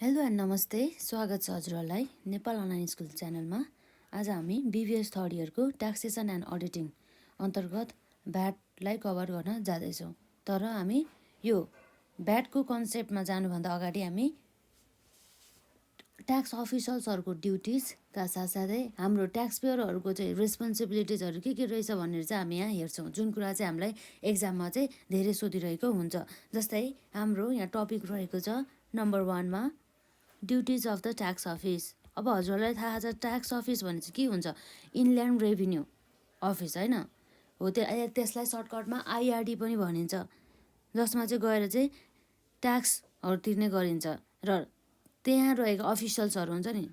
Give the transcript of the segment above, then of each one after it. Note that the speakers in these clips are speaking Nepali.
हेलो एन्ड नमस्ते, स्वागत छ हजुरहरूलाई नेपाल अनलाइन स्कुल च्यानलमा। आज हामी बिबिएस थर्ड इयरको ट्याक्सेसन एन्ड अडिटिङ अन्तर्गत भ्याटलाई कभर गर्न जाँदैछौँ। तर हामी यो भ्याटको कन्सेप्टमा जानुभन्दा अगाडि हामी ट्याक्स अफिसर्सहरूको ड्युटिजका साथसाथै हाम्रो ट्याक्स पेयरहरूको चाहिँ रेस्पोन्सिबिलिटिजहरू के रहेछ भनेर चाहिँ हामी यहाँ हेर्छौँ, जुन कुरा चाहिँ हामीलाई एक्जाममा चाहिँ धेरै सोधिरहेको हुन्छ। जस्तै हाम्रो यहाँ टपिक रहेको छ नम्बर 1मा duties of the tax office. अब हजुरहरूलाई थाहा छ ट्याक्स अफिस भने चाहिँ के हुन्छ, इनल्यान्ड रेभिन्यू अफिस होइन हो। त्यसलाई सर्टकटमा आइआरडी पनि भनिन्छ, जसमा चाहिँ गएर चाहिँ ट्याक्सहरू तिर्ने गरिन्छ र त्यहाँ रहेको अफिसियल्सहरू हुन्छ नि,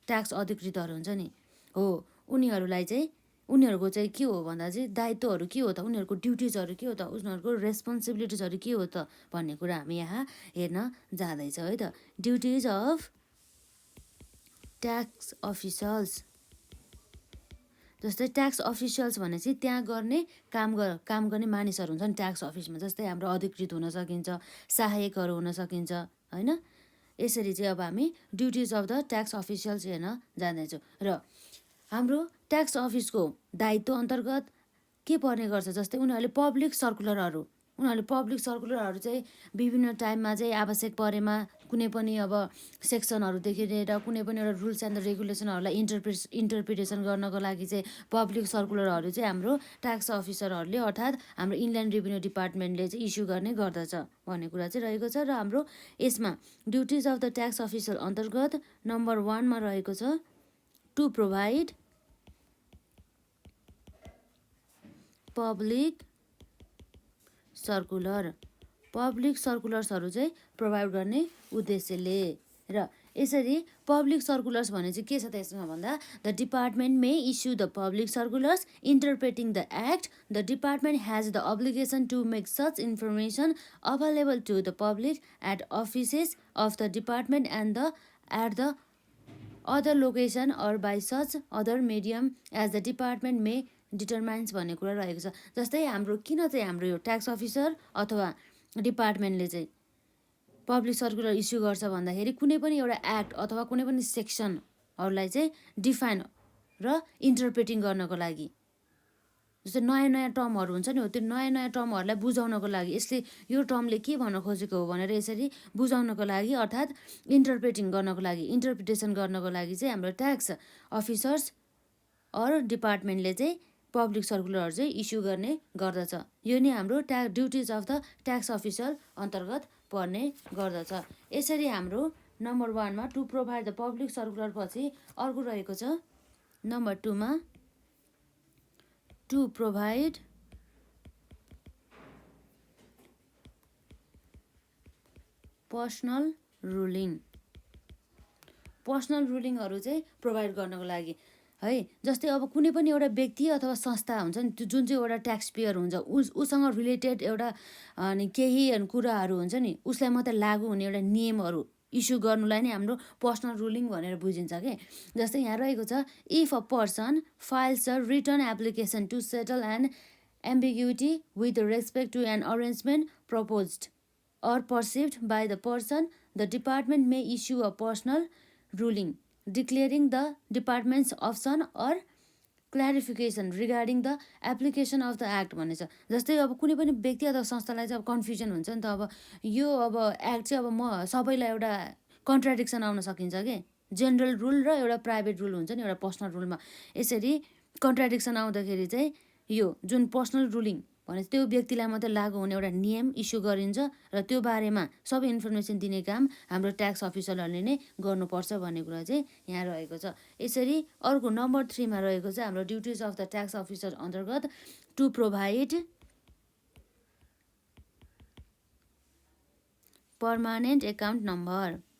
ट्याक्स अधिकृतहरू हुन्छ नि हो, उनीहरूलाई चाहिँ उनीहरूको चाहिँ के हो भन्दा चाहिँ दायित्वहरू के हो त, उनीहरूको ड्युटिजहरू के हो त, उनीहरूको रेस्पोन्सिबिलिटिजहरू के हो त भन्ने कुरा हामी यहाँ हेर्न जाँदैछौँ है त। ड्युटिज अफ ट्याक्स अफिसर्स, जस्तै ट्याक्स अफिसियल्स भने चाहिँ त्यहाँ गर्ने काम गर्ने मानिसहरू हुन्छ नि ट्याक्स अफिसमा। जस्तै हाम्रो अधिकृत हुन सकिन्छ, सहायकहरू हुन सकिन्छ होइन। यसरी चाहिँ अब हामी duties of the tax officials हेर्न जाँदैछौँ। र हाम्रो ट्याक्स अफिसको दायित्व अन्तर्गत के पर्ने गर्छ, जस्तै उनीहरूले पब्लिक सर्कुलरहरू चाहिँ विभिन्न टाइममा चाहिँ आवश्यक परेमा कुनै पनि अब सेक्सनहरूदेखि लिएर कुनै पनि एउटा रुल्स एन्ड रेगुलेसनहरूलाई इन्टरप्रिटेसन गर्नको लागि चाहिँ पब्लिक सर्कुलरहरू चाहिँ हाम्रो ट्याक्स अफिसरहरूले अर्थात् हाम्रो इनल्यान्ड रेभिन्यू डिपार्टमेन्टले चाहिँ इस्यु गर्ने गर्दछ भन्ने कुरा चाहिँ रहेको छ। र हाम्रो यसमा duties of the tax officer अन्तर्गत नम्बर 1मा रहेको छ टु प्रोभाइड पब्लिक सर्कुलर्सहरू चाहिँ प्रोभाइड गर्ने उद्देश्यले। र यसरी पब्लिक सर्कुलर्स भने चाहिँ के छ त यसमा भन्दा, the department may issue the public circulars interpreting the act. The department has the obligation to make such information available to the public at offices of the department and at the other location or by such other medium as the department may determines भन्ने कुरा रहेको छ। जस्तै हाम्रो किन चाहिँ हाम्रो यो ट्याक्स अफिसर अथवा डिपार्टमेन्टले चाहिँ पब्लिक सर्कुलर इस्यु गर्छ भन्दाखेरि कुनै पनि एउटा एक्ट अथवा कुनै पनि सेक्सनहरूलाई चाहिँ डिफाइन र इन्टरप्रेटिङ गर्नको लागि, जस्तै नयाँ टर्महरू हुन्छ नि हो, त्यो नयाँ टर्महरूलाई बुझाउनको लागि, यसले यो टर्मले के भन्न खोजेको हो भनेर यसरी बुझाउनको लागि अर्थात् इन्टरप्रिटेसन गर्नको लागि चाहिँ हाम्रो ट्याक्स अफिसर्स अर डिपार्टमेन्टले चाहिँ पब्लिक सर्कुलरहरू चाहिँ इस्यु गर्ने गर्दछ। यो नै हाम्रो duties of the tax officer अन्तर्गत पर्ने गर्दछ। यसरी हाम्रो नम्बर 1मा to provide the public circular पछि अर्को रहेको छ नम्बर 2मा टु प्रोभाइड पर्सनल रुलिङहरू चाहिँ प्रोभाइड गर्नको लागि है। जस्तै अब कुनै पनि एउटा व्यक्ति अथवा संस्था हुन्छ नि, त्यो जुन चाहिँ एउटा ट्याक्स पेयर हुन्छ, उसँग रिलेटेड एउटा अनि केही कुराहरू हुन्छ नि, उसलाई मात्रै लागु हुने एउटा नियमहरू इस्यु गर्नुलाई नै हाम्रो पर्सनल रुलिङ भनेर बुझिन्छ के। जस्तै यहाँ रहेको छ, if a person files a return application to settle an ambiguity with respect to an arrangement proposed or perceived by the person, the department may issue a personal ruling declaring the department's option or clarification regarding the application of the act भनेछ। जस्तै अब कुनै पनि व्यक्ति अथवा संस्थालाई चाहिँ अब कन्फ्युजन हुन्छ नि त, अब यो अब एक्ट चाहिँ अब म सबैलाई एउटा कन्ट्राडिक्सन आउन सकिन्छ कि, जेनरल रुल र एउटा प्राइभेट रुल हुन्छ नि एउटा पर्सनल रुलमा। यसरी कन्ट्राडिक्सन आउँदाखेरि चाहिँ यो जुन पर्सनल रुलिङ भने त्यो व्यक्तिलाई मात्रै लागु हुने एउटा नियम इस्यु गरिन्छ र त्यो बारेमा सबै इन्फर्मेसन दिने काम हाम्रो ट्याक्स अफिसरहरूले नै गर्नुपर्छ भन्ने कुरा चाहिँ यहाँ रहेको छ। यसरी अर्को नम्बर 3मा रहेको छ हाम्रो duties of the tax officer अन्तर्गत to provide permanent account number.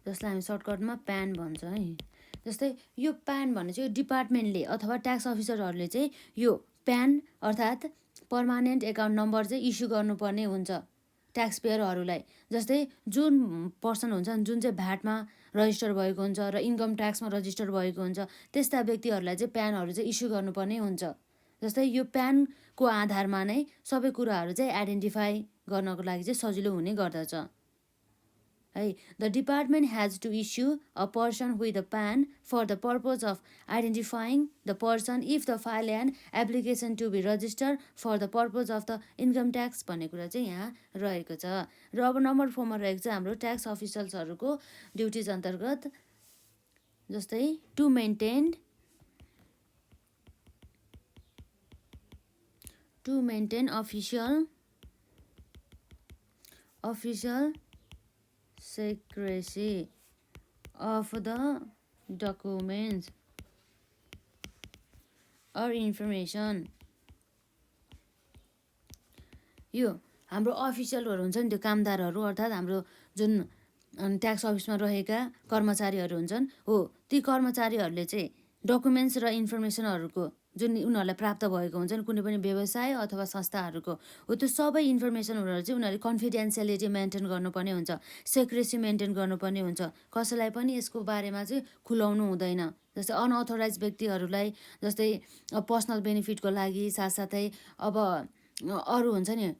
जसलाई हामी सर्टकटमा प्यान भन्छ है। जस्तै यो प्यान भने चाहिँ डिपार्टमेन्टले अथवा ट्याक्स अफिसरहरूले चाहिँ यो प्यान अर्थात् पर्मानेन्ट एकाउन्ट नम्बर चाहिँ इस्यु गर्नुपर्ने हुन्छ ट्याक्स पेयरहरूलाई। जस्तै जुन पर्सन हुन्छ जुन चाहिँ भ्याटमा रजिस्टर भएको हुन्छ र इन्कम ट्याक्समा रजिस्टर भएको हुन्छ, त्यस्ता व्यक्तिहरूलाई चाहिँ प्यानहरू चाहिँ इस्यु गर्नुपर्ने हुन्छ। जस्तै यो प्यानको आधारमा नै सबै कुराहरू चाहिँ आइडेन्टिफाई गर्नको लागि चाहिँ सजिलो हुने गर्दछ है। The department has to issue a person with a PAN for the purpose of identifying the person if the file and application to be registered for the purpose of the income tax भन्ने कुरा चाहिँ यहाँ रहेको छ। र अब नम्बर 4 मा रहेको छ हाम्रो ट्याक्स अफिसर्सहरूको ड्युटिज अन्तर्गत जस्तै to maintain official secrecy of the documents or information। यो हाम्रो अफिसियलहरू हुन्छ नि त्यो कामदारहरू अर्थात् हाम्रो जुन ट्याक्स अफिसमा रहेका कर्मचारीहरू हुन्छन् हो ती कर्मचारीहरूले चाहिँ डकुमेन्ट्स र इन्फर्मेसनहरूको जुन उनीहरूलाई प्राप्त भएको हुन्छ नि कुनै पनि व्यवसाय अथवा संस्थाहरूको हो त्यो सबै इन्फर्मेसनहरू चाहिँ उनीहरूले कन्फिडेन्सियलिटी मेन्टेन गर्नुपर्ने हुन्छ, सेक्रेसी मेन्टेन गर्नुपर्ने हुन्छ, कसैलाई पनि यसको बारेमा चाहिँ खुलाउनु हुँदैन। जस्तै अनअथोराइज व्यक्तिहरूलाई जस्तै पर्सनल बेनिफिटको लागि साथसाथै अब अरू हुन्छ नि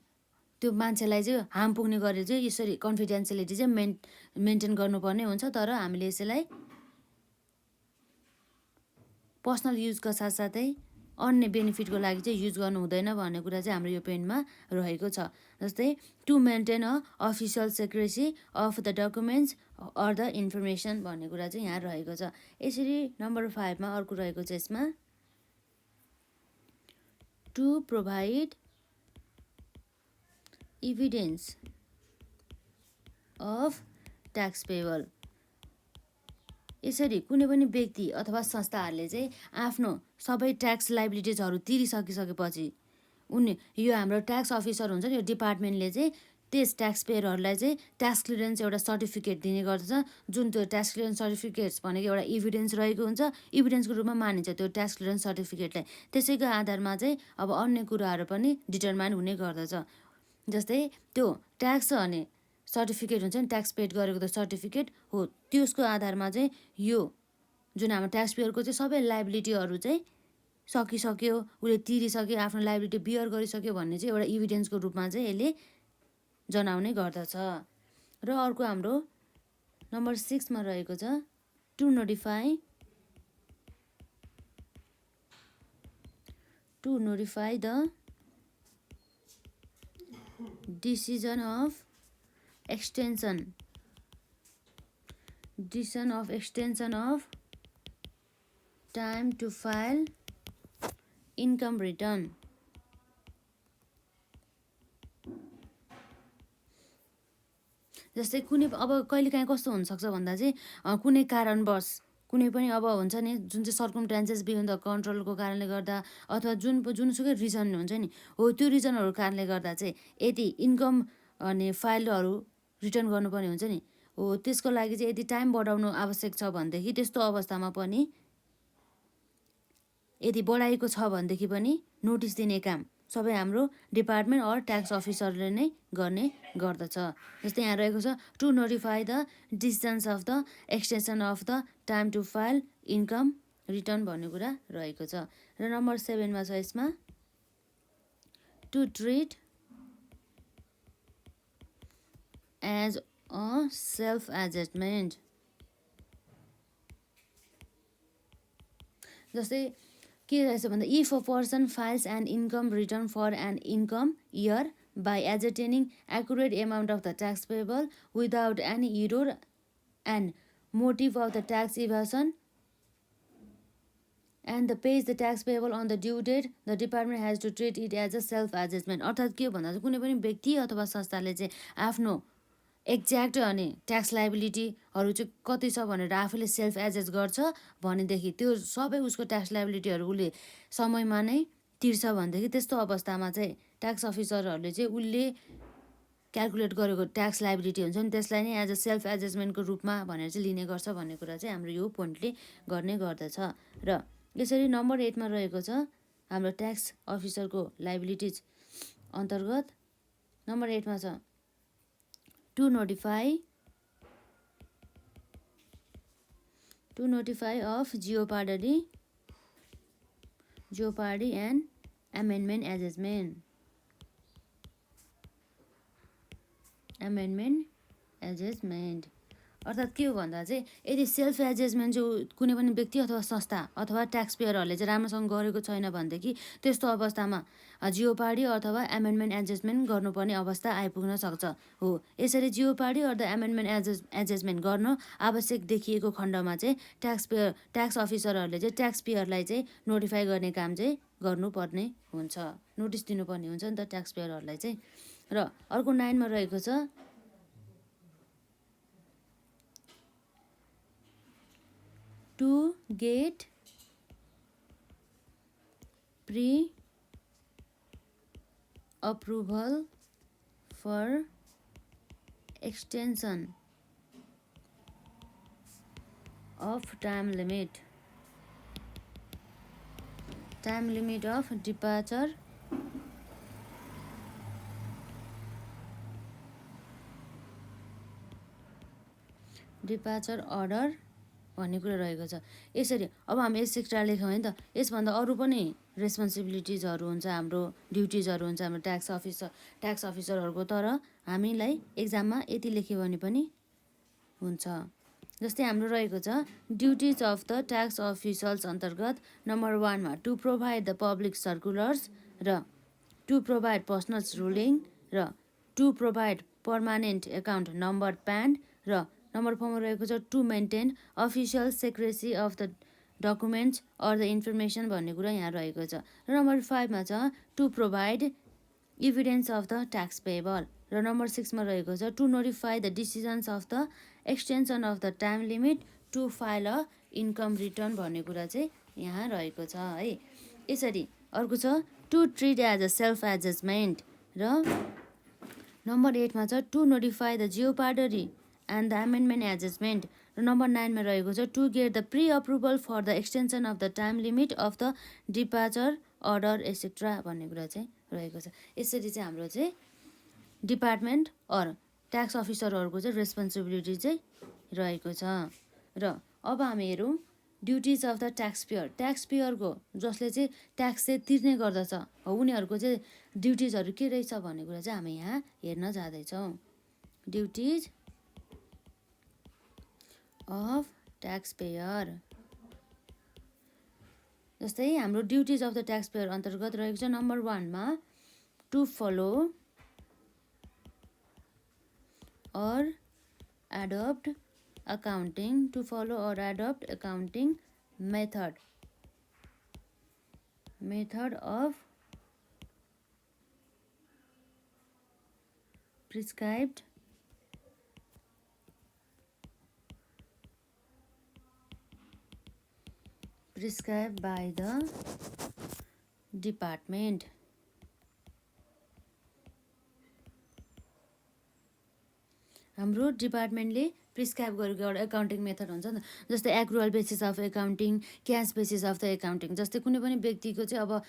त्यो मान्छेलाई चाहिँ हार्म पुग्ने गरेर चाहिँ यसरी कन्फिडेन्सियलिटी चाहिँ मेन्टेन गर्नुपर्ने हुन्छ। तर हामीले यसैलाई पर्सनल युजका साथसाथै अन्य बेनिफिटको लागि चाहिँ युज गर्नु हुँदैन भन्ने कुरा चाहिँ हाम्रो यो पेनमा रहेको छ। जस्तै to maintain a official secrecy of the documents or the information भन्ने कुरा चाहिँ यहाँ रहेको छ। यसरी नम्बर 5 मा अर्को रहेको छ यसमा to provide evidence of tax payable। यसरी कुनै पनि व्यक्ति अथवा संस्थाहरूले चाहिँ आफ्नो सबै ट्याक्स लाइबिलिटिजहरू तिरिसकिसकेपछि यो हाम्रो ट्याक्स अफिसर हुन्छ नि यो डिपार्टमेन्टले चाहिँ त्यस ट्याक्स पेयरहरूलाई चाहिँ ट्याक्स क्लियरेन्स एउटा सर्टिफिकेट दिने गर्दछ। जुन त्यो ट्याक्स क्लियरेन्स सर्टिफिकेट्स भनेको एउटा इभिडेन्स रहेको हुन्छ, इभिडेन्सको रूपमा मानिन्छ त्यो ट्याक्स क्लियरेन्स सर्टिफिकेटलाई। त्यसैको आधारमा चाहिँ अब अन्य कुराहरू पनि डिटरमाइन हुने गर्दछ। जस्तै त्यो ट्याक्स अनि सर्टिफिकेट हुन्छ नि ट्याक्स पेड गरेको त्यो सर्टिफिकेट हो त्यसको आधारमा चाहिँ यो जुन हाम्रो ट्याक्स पेयरको चाहिँ सबै लाइबिलिटीहरू चाहिँ सकिसक्यो, उसले तिरिसक्यो, आफ्नो लाइबिलिटी बियर गरिसक्यो भन्ने चाहिँ एउटा इभिडेन्सको रूपमा चाहिँ यसले जनाउने गर्दछ। र अर्को हाम्रो नम्बर 6 मा रहेको छ to notify the decision of extension of time to file income return। जस्तै कुनै अब कहिलेकाहीँ कस्तो हुनसक्छ भन्दा चाहिँ कुनै कारणवश कुनै पनि अब हुन्छ नि जुन चाहिँ सर्कमस्टान्सेस बियोन्ड द कन्ट्रोलको कारणले गर्दा अथवा जुनसुकै रिजन हुन्छ नि हो त्यो रिजनहरूको कारणले गर्दा चाहिँ यदि इन्कम अनि फाइलहरू रिटर्न गर्नुपर्ने हुन्छ नि हो त्यसको लागि चाहिँ यदि टाइम बढाउनु आवश्यक छ भनेदेखि त्यस्तो अवस्थामा पनि यदि बढाएको छ भनेदेखि पनि नोटिस दिने काम सबै हाम्रो डिपार्टमेन्ट अर ट्याक्स अफिसरले नै गर्ने गर्दछ। जस्तै यहाँ रहेको छ to notify the decisions of the extension of the time to file income return भन्ने कुरा रहेको छ। र नम्बर 7 मा छ यसमा to treat as a self adjustment. जस्तै के रहेछ भन्दा if a person files an income return for an income year by ascertaining accurate amount of the tax payable without any error and motive of the tax evasion and the pays the tax payable on the due date the department has to treat it as a self adjustment. अर्थात् के भन्दा चाहिँ कुनै पनि व्यक्ति अथवा संस्थाले चाहिँ आफ्नो एक्ज्याक्ट अनि ट्याक्स लाइबिलिटीहरू चाहिँ कति छ भनेर आफूले सेल्फ एडजस्ट गर्छ भनेदेखि त्यो सबै उसको ट्याक्स लाइबिलिटीहरू उसले समयमा नै तिर्छ भनेदेखि त्यस्तो अवस्थामा चाहिँ ट्याक्स अफिसरहरूले चाहिँ उसले क्यालकुलेट गरेको ट्याक्स लाइबिलिटी हुन्छ नि त्यसलाई नै एज अ सेल्फ एडजस्टमेन्टको रूपमा भनेर चाहिँ लिने गर्छ भन्ने कुरा चाहिँ हाम्रो यो पोइन्टले गर्ने गर्दछ। र यसरी नम्बर 8 मा रहेको छ हाम्रो ट्याक्स अफिसरको लाइबिलिटिज अन्तर्गत नम्बर 8 मा छ to notify of jeopardy and amendment assessment अर्थात् के हो भन्दा चाहिँ यदि सेल्फ एजेजमेन्ट जो कुनै पनि व्यक्ति अथवा संस्था अथवा ट्याक्स पेयरहरूले चाहिँ राम्रोसँग गरेको छैन भनेदेखि त्यस्तो अवस्थामा जियोपार्डी अथवा एमेन्डमेन्ट एजेजमेन्ट गर्नुपर्ने अवस्था आइपुग्न सक्छ हो। यसरी जियोपार्डी अथवा एमेन्डमेन्ट एजेजमेन्ट गर्न आवश्यक देखिएको खण्डमा चाहिँ ट्याक्स अफिसरहरूले चाहिँ ट्याक्स पेयरलाई चाहिँ नोटिफाई गर्ने काम चाहिँ गर्नुपर्ने हुन्छ, नोटिस दिनुपर्ने हुन्छ नि त ट्याक्स पेयरहरूलाई चाहिँ। र अर्को 9 मा रहेको छ to get pre-approval for extension of time limit of departure order भन्ने कुरा रहेको छ। यसरी अब हामी यस एक्स्ट्रा लेख्यौँ भने त यसभन्दा अरू पनि रेस्पोन्सिबिलिटिजहरू हुन्छ, हाम्रो ड्युटिजहरू हुन्छ हाम्रो ट्याक्स अफिसरहरूको। तर हामीलाई एक्जाममा यति लेख्यो भने पनि हुन्छ। जस्तै हाम्रो रहेको छ duties of the tax officers अन्तर्गत नम्बर 1 मा to provide the public circulars र टु प्रोभाइड पर्सनल्स रुलिङ र to provide permanent account number PAN र नम्बर 4 मा रहेको छ to maintain official secrecy of the documents or the information भन्ने कुरा यहाँ रहेको छ। र नम्बर 5 मा छ to provide evidence of the tax payable र नम्बर 6 मा रहेको छ to notify the decisions of the extension of the time limit to file a income return भन्ने कुरा चाहिँ यहाँ रहेको छ है। यसरी अर्को छ to treat as a self assessment र नम्बर 8 मा छ to notify the jeopardy and the amendment assessment र नम्बर 9 मा रहेको छ to get the pre approval for the extension of the time limit of the departure order etcetera भन्ने कुरा चाहिँ रहेको छ। यसरी चाहिँ हाम्रो चाहिँ डिपार्टमेन्ट अर ट्याक्स अफिसरहरूको चाहिँ रेस्पोन्सिबिलिटी चाहिँ रहेको छ। र अब हामी हेरौँ ड्युटिज अफ द ट्याक्स पेयरको जसले चाहिँ ट्याक्स चाहिँ तिर्ने गर्दछ उनीहरूको चाहिँ ड्युटिजहरू के रहेछ भन्ने कुरा चाहिँ हामी यहाँ हेर्न जाँदैछौँ। ड्युटिज अफ ट्याक्स पेयर जस्तै हाम्रो duties of the tax payer अन्तर्गत रहेको छ नम्बर 1 मा to follow or adopt accounting method of prescribed by the department। हाम्रो डिपार्टमेन्टले प्रिस्क्राइब गरेको एउटा एकाउन्टिङ मेथड हुन्छ नि, जस्तै accrual basis of accounting, cash basis of the accounting. जस्तै कुनै पनि व्यक्तिको चाहिँ अब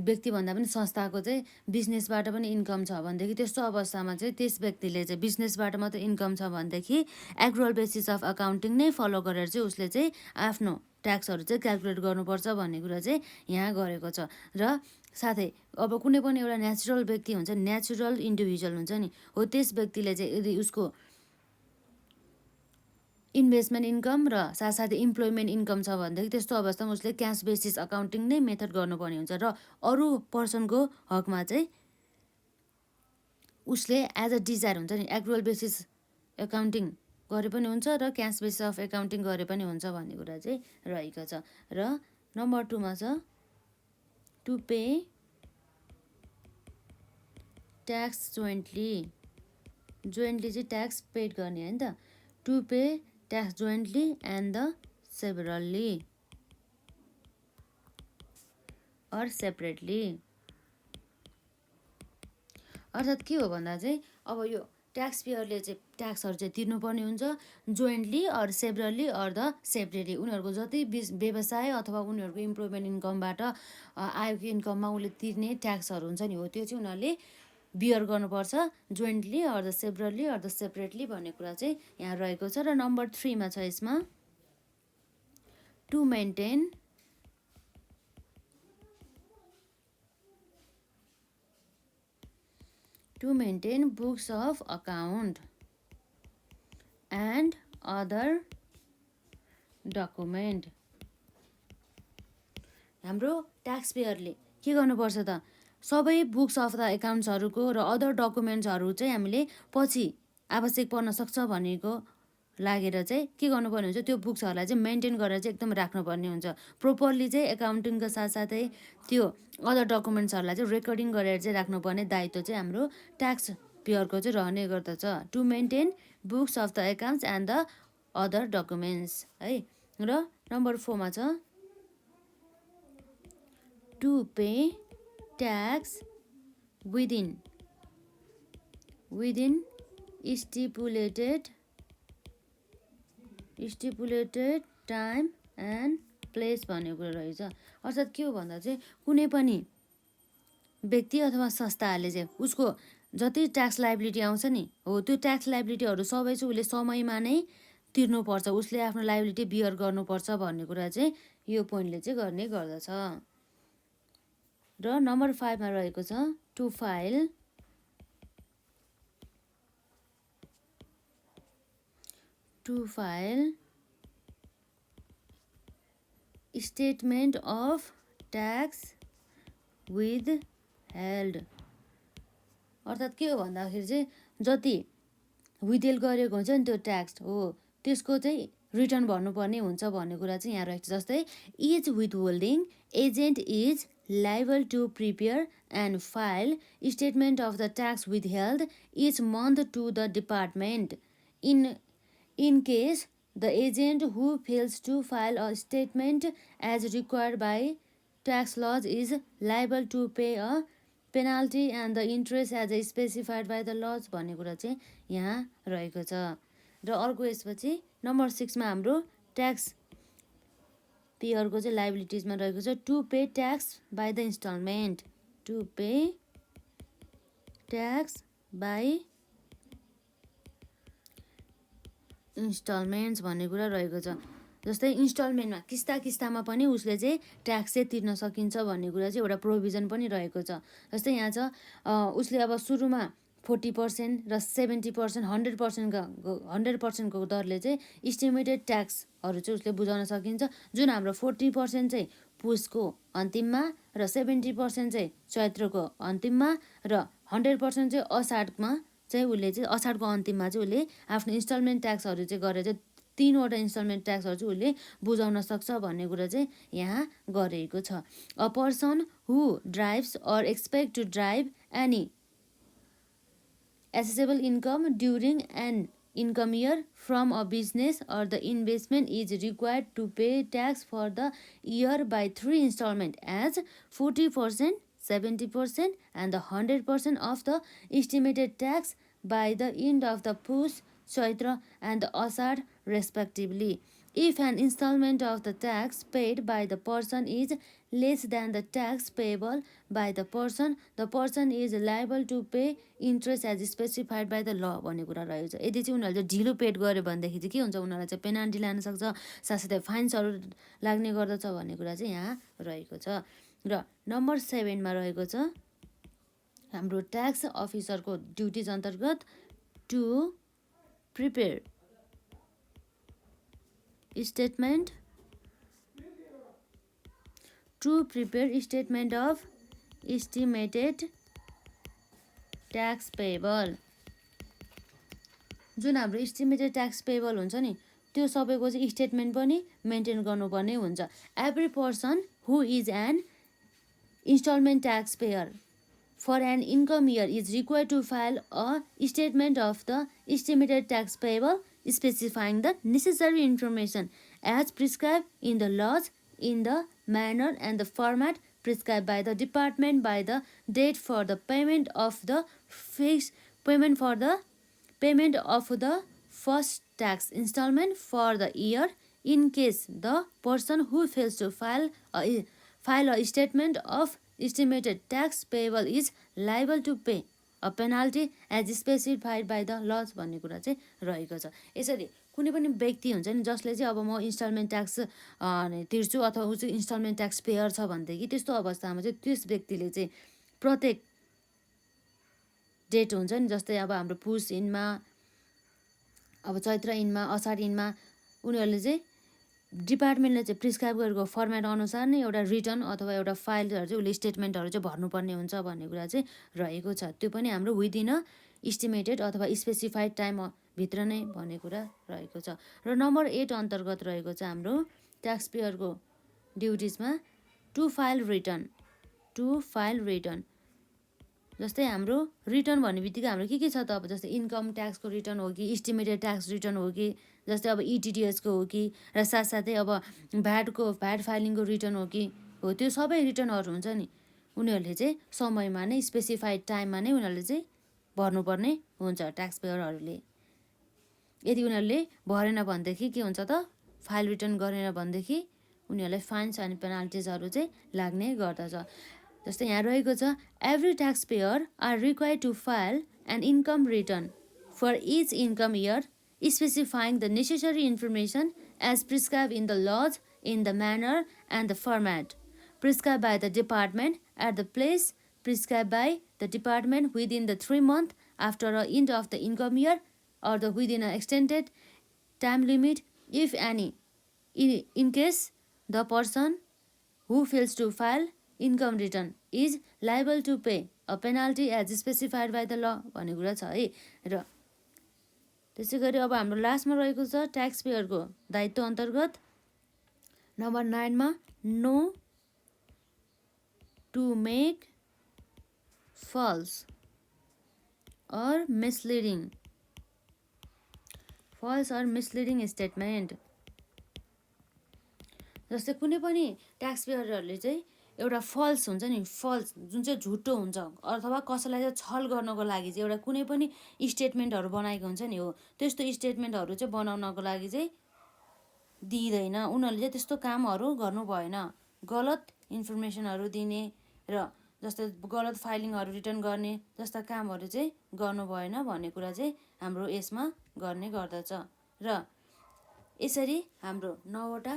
व्यक्ति भन्दा पनि संस्थाको चाहिँ बिजनेसबाट पनि इन्कम छ भनेदेखि त्यस्तो अवस्थामा चाहिँ त्यस व्यक्तिले चाहिँ बिजनेसबाट मात्रै इन्कम छ भनेदेखि एक्रुअल बेसिस अफ एकाउन्टिङ नै फलो गरेर चाहिँ उसले चाहिँ आफ्नो ट्याक्सहरू चाहिँ क्यालकुलेट गर्नुपर्छ भन्ने कुरा चाहिँ यहाँ गरेको छ। र साथै अब कुनै पनि एउटा नेचुरल व्यक्ति हुन्छ, नेचुरल इन्डिभिजुअल हुन्छ नि हो, त्यस व्यक्तिले चाहिँ यदि उसको इन्भेस्टमेन्ट इन्कम र साथसाथै इम्प्लोइमेन्ट इन्कम छ भनेदेखि त्यस्तो अवस्थामा उसले क्यास बेसिस एकाउन्टिङ नै मेथड गर्नुपर्ने हुन्छ। र अरू पर्सनको हकमा चाहिँ उसले एज अ डिजायर हुन्छ नि एक्रुअल बेसिस एकाउन्टिङ गरे पनि हुन्छ र क्यास बेसिस अफ एकाउन्टिङ गरे पनि हुन्छ भन्ने कुरा चाहिँ रहेको छ। र नम्बर 2 मा छ टु पे ट्याक्स जोइन्टली चाहिँ ट्याक्स पेड गर्ने हो नि त। To pay tax jointly and the severally or separately. अर्थात् के हो भन्दा चाहिँ अब यो ट्याक्स पेयरले चाहिँ ट्याक्सहरू चाहिँ तिर्नुपर्ने हुन्छ jointly or severally or the separately. उनीहरूको जति व्यवसाय अथवा उनीहरूको इम्प्लोइमेन्ट इन्कमबाट आएको इन्कममा उसले तिर्ने ट्याक्सहरू हुन्छ नि हो, त्यो चाहिँ उनीहरूले बियर गर्नुपर्छ jointly or the severally or the separately भन्ने कुरा चाहिँ यहाँ रहेको छ। र नम्बर 3 मा छ यसमा to maintain to maintain books of account and other document. हाम्रो ट्याक्स पेयरले के गर्नुपर्छ त, सबै बुक्स अफ द एकाउन्ट्सहरूको र अदर डकुमेन्ट्सहरू चाहिँ हामीले पछि आवश्यक पर्न सक्छ भनेको लागेर चाहिँ के गर्नुपर्ने हुन्छ, त्यो बुक्सहरूलाई चाहिँ मेन्टेन गरेर चाहिँ एकदम राख्नुपर्ने हुन्छ। प्रोपरली चाहिँ एकाउन्टिङको साथसाथै त्यो अदर डकुमेन्ट्सहरूलाई चाहिँ रेकर्डिङ गरेर चाहिँ राख्नुपर्ने दायित्व चाहिँ हाम्रो ट्याक्स पेयरको चाहिँ रहने गर्दछ। To maintain books of the accounts and the other documents है। र नम्बर 4 मा छ to pay tax within stipulated time and place भन्ने कुरा रहेछ। अर्थात् के हो भन्दा चाहिँ कुनै पनि व्यक्ति अथवा संस्थाहरूले चाहिँ उसको जति ट्याक्स लाइबिलिटी आउँछ नि हो त्यो ट्याक्स लाइबिलिटीहरू सबै चाहिँ उसले समयमा नै तिर्नुपर्छ, उसले आफ्नो लाइबिलिटी बियर गर्नुपर्छ भन्ने कुरा चाहिँ यो पोइन्टले चाहिँ गर्ने गर्दछ। र नम्बर 5 मा रहेको छ to file statement of tax withheld. अर्थात् के हो भन्दाखेरि चाहिँ जति विथहेल्ड गरेको हुन्छ नि त्यो ट्याक्स हो त्यसको चाहिँ रिटर्न भर्नुपर्ने हुन्छ भन्ने कुरा चाहिँ यहाँ रहेको छ। जस्तै each withholding agent is liable to prepare and file statement of the tax withheld each month to the department. In case the agent who fails to file a statement as required by tax laws is liable to pay a penalty and the interest as specified by the laws भन्ने कुरा चाहिँ यहाँ रहेको छ। र अर्को यसपछि नम्बर 6 मा हाम्रो ट्याक्स पेयरको चाहिँ लाइबिलिटिजमा रहेको छ to pay tax by the instalment. To pay tax by instalments भन्ने कुरा रहेको छ। जस्तै इन्स्टलमेन्टमा किस्तामा पनि उसले चाहिँ ट्याक्स चाहिँ तिर्न सकिन्छ भन्ने कुरा चाहिँ एउटा प्रोभिजन पनि रहेको छ। जस्तै यहाँ छ उसले अब सुरुमा 40% र 70% 100%को दरले चाहिँ इस्टिमेटेड ट्याक्सहरू चाहिँ उसले बुझाउन सकिन्छ। जुन हाम्रो 40% चाहिँ पुसको अन्तिममा र 70% चाहिँ चैत्रको अन्तिममा र 100% चाहिँ असाढमा चाहिँ उसले चाहिँ असाढको अन्तिममा चाहिँ उसले आफ्नो इन्स्टलमेन्ट ट्याक्सहरू चाहिँ गरेर चाहिँ 3वटा इन्स्टलमेन्ट ट्याक्सहरू चाहिँ उसले बुझाउन सक्छ भन्ने कुरा चाहिँ यहाँ गरिएको छ। A person who derives or expect to derive any assessable income during an income year from a business or the investment is required to pay tax for the year by 3 installments as 40%, 70% and the 100% of the estimated tax by the end of the Push, Chaitra and the Asad respectively. If an installment of the tax paid by the person is less than the tax payable by the person is liable to pay interest as specified by the law भन्ने कुरा रहेको छ। यदि चाहिँ उनीहरूले चाहिँ ढिलो पेड गर्यो भनेदेखि चाहिँ के हुन्छ, उनीहरूलाई चाहिँ पेनाल्टी लान सक्छ, साथसाथै फाइन्सहरू लाग्ने गर्दछ भन्ने कुरा चाहिँ यहाँ रहेको छ। र नम्बर 7 मा रहेको छ हाम्रो ट्याक्स अफिसरको ड्युटिज अन्तर्गत to prepare statement of estimated tax payable. जुन हाम्रो एस्टिमेटेड ट्याक्स पेएबल हुन्छ नि त्यो सबैको चाहिँ स्टेटमेन्ट पनि मेन्टेन गर्नुपर्ने हुन्छ। Every person who is an instalment tax payer for an income year is required to file a statement of the estimated tax payable specifying the necessary information as prescribed in the laws in the manner and the format prescribed by the department by the date for the payment of the fixed payment for the payment of the first tax installment for the year. In case the person who fails to file a statement of estimated tax payable is liable to pay a penalty as specified by the laws भन्ने कुरा चाहिँ रहेको छ। यसरी कुनै पनि व्यक्ति हुन्छ नि जसले चाहिँ अब म इन्स्टलमेन्ट ट्याक्स तिर्छु अथवा ऊ चाहिँ इन्स्टलमेन्ट ट्याक्स पेयर छ भनेदेखि त्यस्तो अवस्थामा चाहिँ त्यस व्यक्तिले चाहिँ प्रत्येक डेट हुन्छ नि, जस्तै अब हाम्रो पुस इनमा, अब चैत्र इनमा, असार इनमा उनीहरूले चाहिँ डिपार्टमेन्टले चाहिँ प्रिस्क्राइब गरेको फर्मेट अनुसार नै एउटा रिटर्न अथवा एउटा फाइलहरू चाहिँ उसले स्टेटमेन्टहरू चाहिँ भर्नुपर्ने हुन्छ भन्ने कुरा चाहिँ रहेको छ। त्यो पनि हाम्रो विदिन अ इस्टिमेटेड अथवा स्पेसिफाइड टाइमभित्र नै भन्ने कुरा रहेको छ। र नम्बर 8 अन्तर्गत रहेको छ हाम्रो ट्याक्स पेयरको ड्युटिजमा टु फाइल रिटर्न। जस्तै हाम्रो रिटर्न भन्ने बित्तिकै हाम्रो के छ त, अब जस्तै इन्कम ट्याक्सको रिटर्न हो कि इस्टिमेटेड ट्याक्स रिटर्न हो कि, जस्तै अब इटिडिएसको हो कि, र साथसाथै अब भ्याट फाइलिङको रिटर्न हो कि हो, त्यो सबै रिटर्नहरू हुन्छ नि उनीहरूले चाहिँ समयमा नै स्पेसिफाइड टाइममा नै उनीहरूले चाहिँ भर्नुपर्ने हुन्छ ट्याक्स पेयरहरूले। यदि उनीहरूले भरेन भनेदेखि के हुन्छ त, फाइल रिटर्न गरेन भनेदेखि उनीहरूलाई फाइन्स एन्ड पेनाल्टिजहरू चाहिँ लाग्ने गर्दछ। जस्तै यहाँ रहेको छ every tax payer are required to file an income return for each income year specifying the necessary information as prescribe in the laws in the manner and the format prescribe by the department at the place prescribe by the department within the 3 months after the end of the income year or the within an extended time limit if any, in case the person who fails to file income return is liable to pay a penalty as specified by the law भन्ने कुरा छ है। र त्यसै गरी अब हाम्रो लास्टमा रहेको छ ट्याक्स पेयरको दायित्व अन्तर्गत नम्बर 9 मा no to make false or misleading statement. जस्तै कुनै पनि ट्याक्स पेयरहरूले चाहिँ एउटा फल्स हुन्छ नि, फल्स जुन चाहिँ झुटो हुन्छ अथवा कसैलाई चाहिँ छल गर्नको लागि चाहिँ एउटा कुनै पनि स्टेटमेन्टहरू बनाएको हुन्छ नि, हो त्यस्तो स्टेटमेन्टहरू चाहिँ बनाउनको लागि चाहिँ दिइँदैन। उनीहरूले चाहिँ त्यस्तो कामहरू गर्नु भएन, गलत इन्फर्मेसनहरू दिने र जस्तै गलत फाइलिङहरू रिटर्न गर्ने जस्ता कामहरू चाहिँ गर्नु भएन भन्ने कुरा चाहिँ हाम्रो यसमा गर्ने गर्दछ। र यसरी हाम्रो 9वटा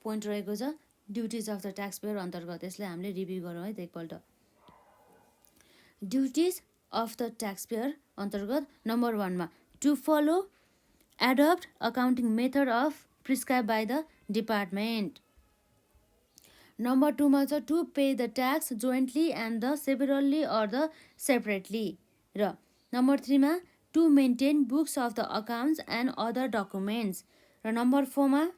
पोइन्ट रहेको छ duties of the tax payer अन्तर्गत। यसलाई हामीले रिभ्यू गरौँ है त एकपल्ट। Duties of the tax payer अन्तर्गत नम्बर 1 मा to follow adopt accounting method of prescribe by the department. Number 2 मा छ to pay the tax jointly and the severally or the separately. र नम्बर 3 मा to maintain books of the accounts and other documents. र नम्बर 4 मा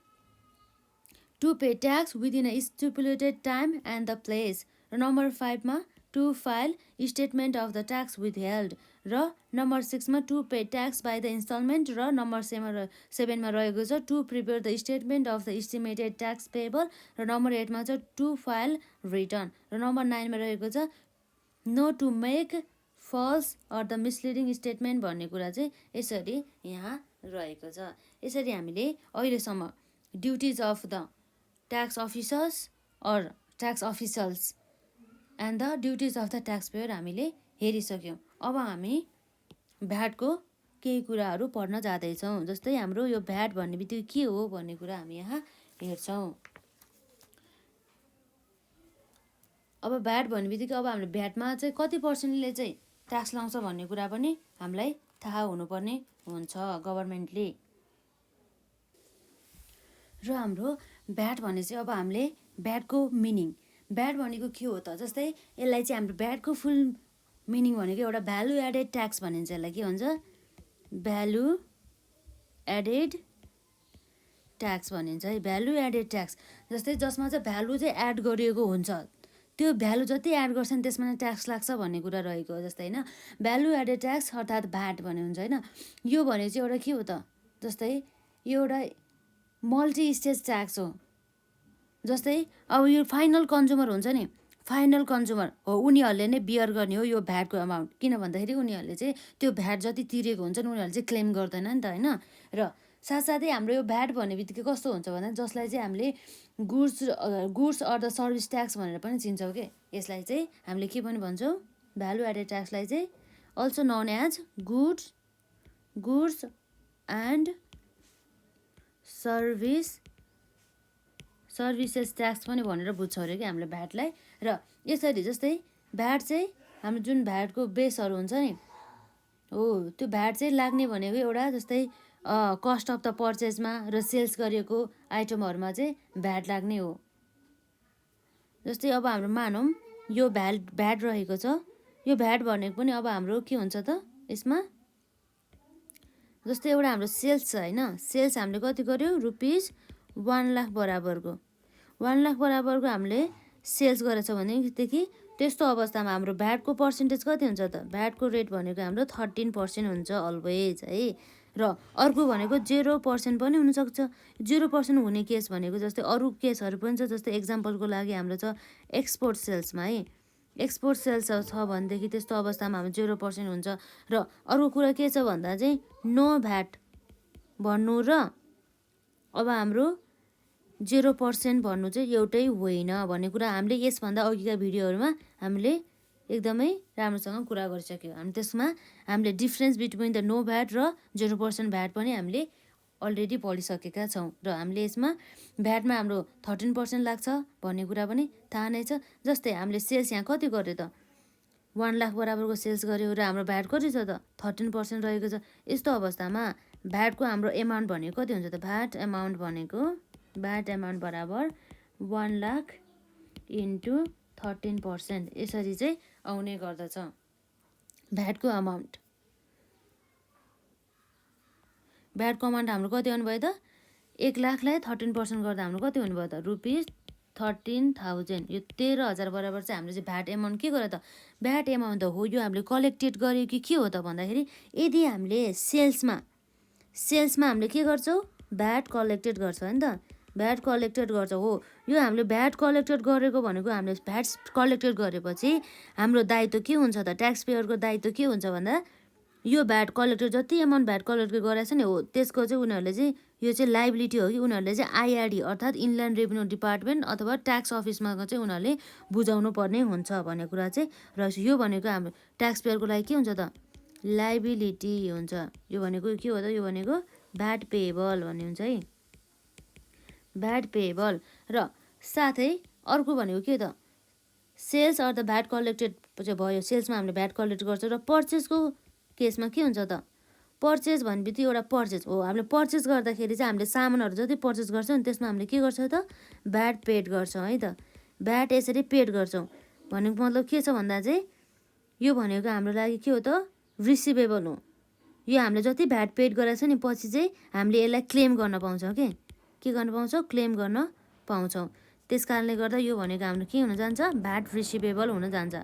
to pay tax within a stipulated time and the place. र नम्बर 5 मा to file statement of the tax withheld. र नम्बर 6 मा to pay tax by the instalment. र नम्बर 7 मा रहेको छ to prepare the statement of the estimated tax payable. र नम्बर 8 मा छ टु फाइल रिटर्न। र नम्बर 9 मा रहेको छ no to make false or the misleading statement भन्ने कुरा चाहिँ यसरी यहाँ रहेको छ। यसरी हामीले अहिलेसम्म duties of the tax officers or tax officials and the duties of the tax payer हामीले हेरिसक्यौँ। अब हामी भ्याटको केही कुराहरू पढ्न जाँदैछौँ। जस्तै हाम्रो यो भ्याट भन्ने बित्तिकै के हो भन्ने कुरा हामी यहाँ हेर्छौँ। अब भ्याट भन्ने बित्तिकै अब हामीले भ्याटमा चाहिँ कति पर्सेन्टले चाहिँ ट्याक्स लाउँछ भन्ने कुरा पनि हामीलाई थाहा हुनुपर्ने हुन्छ गभर्मेन्टले। र हाम्रो भ्याट भने चाहिँ अब हामीले भ्याटको मिनिङ, भ्याट भनेको के हो त, जस्तै यसलाई चाहिँ हाम्रो भ्याटको फुल मिनिङ भनेको एउटा भ्यालु एडेड ट्याक्स भनिन्छ। यसलाई के भन्छ, भ्यालु एडेड ट्याक्स भनिन्छ है, भ्यालु एडेड ट्याक्स। जस्तै जसमा चाहिँ भ्यालु चाहिँ एड गरिएको हुन्छ, त्यो भ्यालु जति एड गर्छन् त्यसमा ट्याक्स लाग्छ भन्ने कुरा रहेको हो। जस्तै होइन भ्यालु एडेड ट्याक्स अर्थात् भ्याट भन्ने हुन्छ होइन। यो भने चाहिँ एउटा के हो त, जस्तै यो एउटा मल्टी स्टेज ट्याक्स हो। जस्तै अब यो फाइनल कन्ज्युमर हुन्छ नि, फाइनल कन्ज्युमर हो उनीहरूले नै बियर गर्ने हो यो भ्याटको अमाउन्ट। किन भन्दाखेरि उनीहरूले चाहिँ त्यो भ्याट जति तिरेको हुन्छ नि उनीहरूले चाहिँ क्लेम गर्दैन नि त होइन। र साथसाथै हाम्रो यो भ्याट भन्ने बित्तिकै कस्तो हुन्छ भन्दा जसलाई चाहिँ हामीले goods or the service tax भनेर पनि चिन्छौँ के, यसलाई चाहिँ हामीले के पनि भन्छौँ, भ्यालु एडेड ट्याक्सलाई चाहिँ also known as goods and services tax पनि भनेर बुझ्छौँ अरे कि हामीले भ्याटलाई। र यसरी जस्तै भ्याट चाहिँ हाम्रो जुन भ्याटको बेसहरू हुन्छ नि, हो त्यो भ्याट चाहिँ लाग्ने भनेको एउटा जस्तै कस्ट अफ द पर्चेजमा र सेल्स गरिएको आइटमहरूमा चाहिँ भ्याट लाग्ने हो। जस्तै अब हाम्रो मानौँ यो भ्याट रहेको छ, यो भ्याट भनेको पनि अब हाम्रो के हुन्छ त यसमा, जस्तै एउटा हाम्रो सेल्स छ होइन, सेल्स हामीले कति गर्यो ₹1 लाख बराबरको, 1 लाख बराबरको हामीले सेल्स गरेछ भनेदेखि त्यस्तो अवस्थामा हाम्रो भ्याटको पर्सेन्टेज कति हुन्छ त, भ्याटको रेट भनेको हाम्रो 13% हुन्छ अलवेज है। र अर्को भनेको 0% पनि हुनसक्छ। 0% हुने केस भनेको जस्तै अरू केसहरू पनि छ, जस्तै एक्जाम्पलको लागि हाम्रो छ एक्सपोर्ट सेल्समा है, एक्सपोर्ट सेल्स छ भनेदेखि त्यस्तो अवस्थामा हाम्रो 0% हुन्छ। र अर्को कुरा के छ भन्दा चाहिँ नो भ्याट भन्नु र अब हाम्रो 0% भन्नु चाहिँ एउटै होइन भन्ने कुरा हामीले यसभन्दा अघिका भिडियोहरूमा हामीले एकदमै राम्रोसँग कुरा गरिसक्यौँ। हामी त्यसमा हामीले difference between the no VAT र 0% भ्याट पनि हामीले अलरेडी पढिसकेका छौँ। र हामीले यसमा भ्याटमा हाम्रो 13% लाग्छ भन्ने कुरा पनि थाहा नै छ। जस्तै हामीले सेल्स यहाँ कति गर्यो त, 1 लाख बराबरको सेल्स गर्यो र हाम्रो भ्याट कति छ त 13% रहेको छ। यस्तो अवस्थामा भ्याटको हाम्रो एमाउन्ट भनेको कति हुन्छ त, भ्याट एमाउन्ट भनेको भ्याट एमाउन्ट बराबर 1 लाख इन्टु 13% यसरी चाहिँ आउने गर्दछ भ्याटको अमाउन्ट। भ्याटको अमाउन्ट हाम्रो कति आउनुभयो त, 1 लाखलाई 13% गर्दा हाम्रो कति हुनुभयो त ₹13,000। यो 13,000 बराबर चाहिँ हामीले चाहिँ भ्याट एमाउन्ट के गर्यो त, भ्याट एमाउन्ट त हो यो हामीले कलेक्टेड गर्यो कि के हो त भन्दाखेरि यदि हामीले सेल्समा हामीले के गर्छौँ भ्याट कलेक्टेड गर्छ नि त, भ्याट कलेक्टेड गर्छ हो। यो हामीले भ्याट कलेक्टेड गरेको भनेको हामीले भ्याट कलेक्टेड गरेपछि हाम्रो दायित्व के हुन्छ त, ट्याक्स पेयरको दायित्व के हुन्छ भन्दा यो भ्याट कलेक्टेड जति एमाउन्ट भ्याट कलेक्टेड गराएको छ नि हो त्यसको चाहिँ उनीहरूले चाहिँ यो चाहिँ लाइबिलिटी हो कि उनीहरूले चाहिँ आइआरडी अर्थात् इनल्यान्ड रेभेन्यू डिपार्टमेन्ट अथवा ट्याक्स अफिसमा चाहिँ उनीहरूले बुझाउनु पर्ने हुन्छ भन्ने कुरा चाहिँ रहेछ। यो भनेको हाम्रो ट्याक्स पेयरको लागि के हुन्छ त, लाइबिलिटी हुन्छ। यो भनेको के हो त, यो भनेको भ्याट पेएबल भन्ने हुन्छ है, भ्याट पेएबल। र साथै अर्को भनेको के त, sales or the VAT collected चाहिँ भयो, सेल्समा हामीले भ्याट कलेक्ट गर्छौँ। र पर्चेसको केसमा के हुन्छ त, पर्चेस भनेपछि एउटा पर्चेस हो, हामीले पर्चेस गर्दाखेरि चाहिँ हामीले सामानहरू जति पर्चेस गर्छौँ नि त्यसमा हामीले के गर्छौँ त, भ्याट पेड गर्छौँ है त, भ्याट यसरी पेड गर्छौँ। भनेको मतलब के छ भन्दा चाहिँ यो भनेको हाम्रो लागि के हो त, रिसिभेबल हो। यो हामीले जति भ्याट पेड गरेको छ नि पछि चाहिँ हामीले यसलाई क्लेम गर्न पाउँछौँ के गर्न पाउँछौँ, क्लेम गर्न पाउँछौँ। त्यस कारणले गर्दा यो भनेको हाम्रो के हुन जान्छ, भ्याट रिसिभेबल हुन जान्छ,